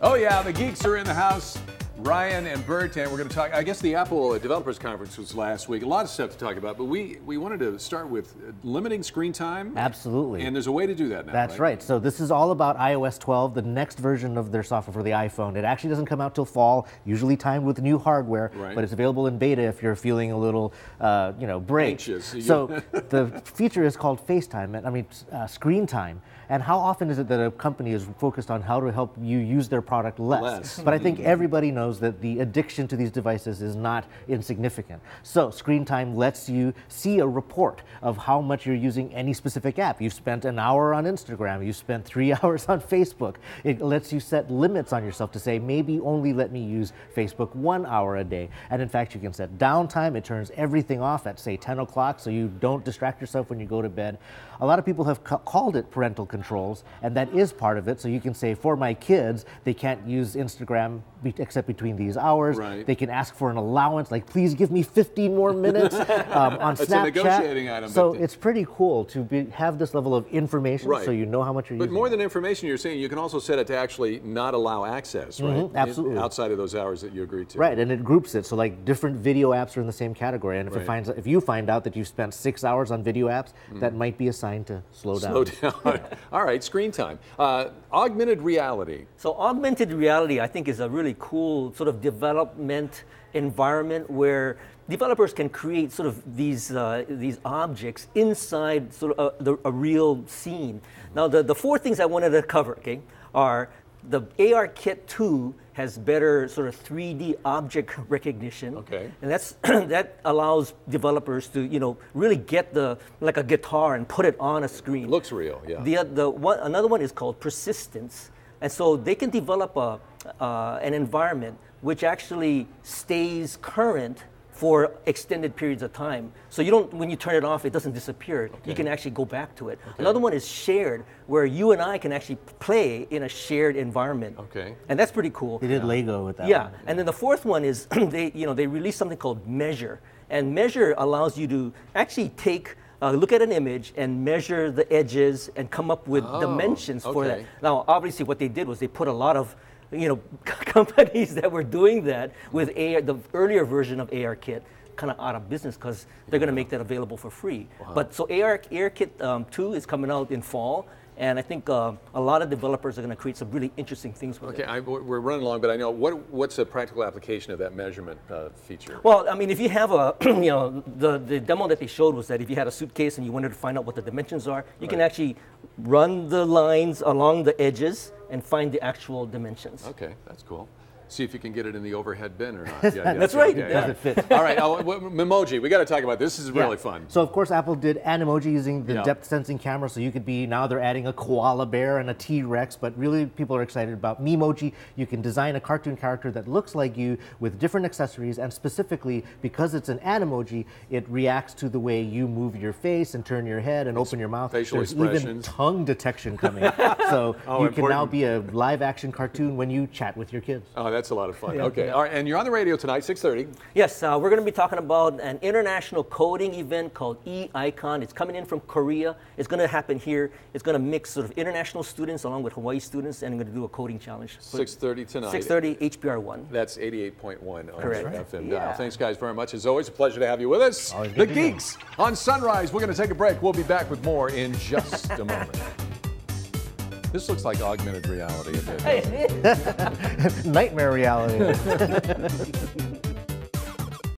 Oh yeah, the geeks are in the house. Ryan and Bert, and we're going to talk. I guess the Apple Developers Conference was last week. A lot of stuff to talk about, but we wanted to start with limiting screen time. Absolutely. And there's a way to do that now. That's right. So this is all about iOS 12, the next version of their software for the iPhone. It actually doesn't come out till fall, usually timed with new hardware, but it's available in beta if you're feeling a little, break. Anxious. So the feature is called screen time. And how often is it that a company is focused on how to help you use their product less? But I think everybody knows that the addiction to these devices is not insignificant. So screen time lets you see a report of how much you're using any specific app. You've spent an hour on Instagram, you've spent 3 hours on Facebook. It lets you set limits on yourself to say, maybe only let me use Facebook 1 hour a day. And in fact, you can set downtime. It turns everything off at say 10 o'clock so you don't distract yourself when you go to bed. A lot of people have called it parental controls, and that is part of it. So you can say, for my kids, they can't use Instagram except between these hours. They can ask for an allowance, like please give me 15 more minutes on Snapchat. It's a negotiating item. So it's pretty cool to have this level of information so you know how much you're using. But more than information, you're saying you can also set it to actually not allow access, right? Absolutely. Outside of those hours that you agreed to. Right, and it groups it. So like different video apps are in the same category. And if you find out that you've spent 6 hours on video apps, that might be a sign to slow down. Slow down. All right, screen time. Augmented reality. So augmented reality, I think, is a really cool sort of development environment where developers can create sort of these objects inside sort of a real scene. Now, the four things I wanted to cover, are the ARKit 2 has better sort of 3D object recognition, and that allows developers to really get like a guitar and put it on a screen. It looks real, yeah. Another one is called persistence, and so they can develop an environment which actually stays current for extended periods of time. So when you turn it off, it doesn't disappear. You can actually go back to it. Another one is shared, where you and I can actually play in a shared environment. And that's pretty cool. They did Lego with that. Yeah, and then the fourth one is they released something called Measure. And Measure allows you to actually look at an image and measure the edges and come up with dimensions for that. Now, obviously what they did was they put a lot of companies that were doing that with the earlier version of ARKit kind of out of business because they're going to make that available for free. But so ARKit 2 is coming out in fall. And I think a lot of developers are going to create some really interesting things with it. We're running along, but I know what's a practical application of that measurement feature? Well, I mean, if you have the demo that they showed was that if you had a suitcase and you wanted to find out what the dimensions are, you can actually run the lines along the edges and find the actual dimensions. Okay, that's cool. See if you can get it in the overhead bin or not. That's right. Does it fit? All right, Memoji, we got to talk about this. This is really fun. So of course Apple did Memoji using the depth sensing camera, so you could now they're adding a koala bear and a T-Rex, but really people are excited about Memoji. You can design a cartoon character that looks like you with different accessories, and specifically because it's an Memoji, it reacts to the way you move your face and turn your head and open your mouth. Facial There's expressions. even tongue detection coming. So you can now be a live action cartoon when you chat with your kids. Oh, that's a lot of fun. Okay, all right, and you're on the radio tonight, 6:30. Yes, we're going to be talking about an international coding event called eIcon. It's coming in from Korea. It's going to happen here. It's going to mix sort of international students along with Hawaii students, and I'm going to do a coding challenge. 6:30 tonight. 6:30 HBR1. That's 88.1 on Correct. FM dial. Thanks, guys, very much. As always, a pleasure to have you with us. The Geeks on Sunrise. We're going to take a break. We'll be back with more in just a moment. This looks like augmented reality a bit. Nightmare reality.